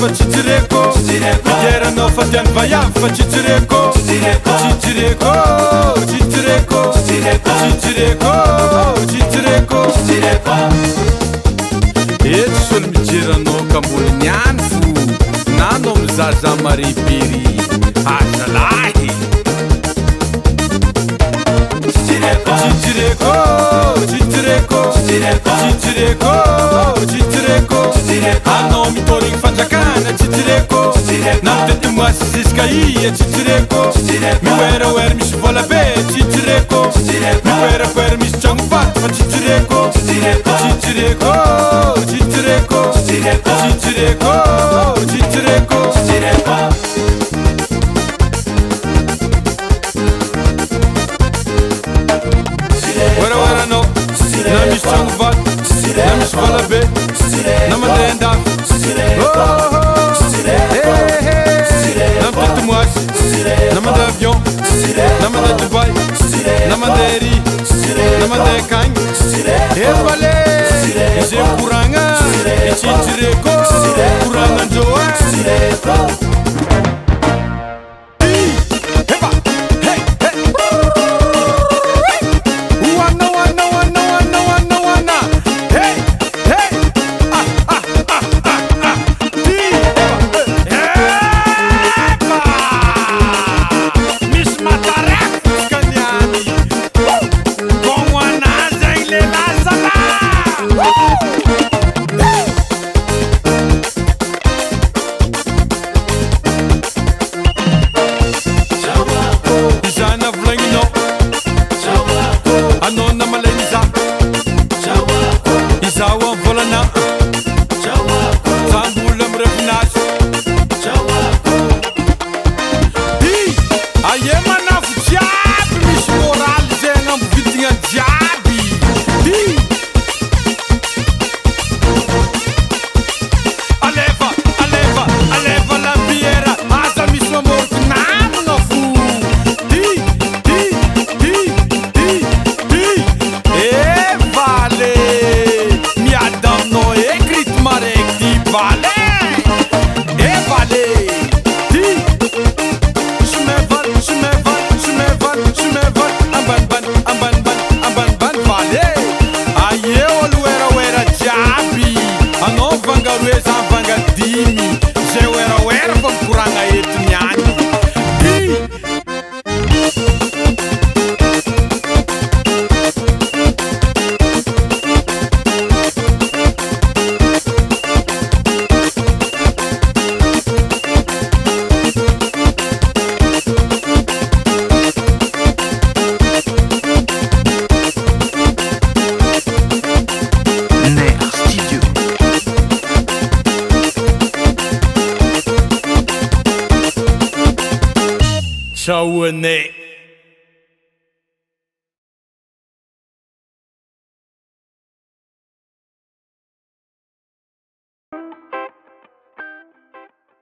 fa titireko Migeranao fa tiany vaiavy fa titireko Titireko, titireko Titireko, titireko Eto solo mijeranao ka mbola niany fo Nanao mizaza maribery azalahy Titireko, titireko Titireko, titireko Anao mitôrigny fanjakana titireko Na mitety moasy ziska ia titireko Mihoerahoera misy vola be titireko Mihoerahoera misy tragno vato fa titireko Titireko, titireko Titireko, titireko Hoerahoera anao Na misy tragno vato Na misy vola be Na mandeha andafy Na mitety moasy Na mandeha avion Na mandeha Dubai Na mandeha Ry Na mandeha Kagny Efa le Izay mikoragna Titireko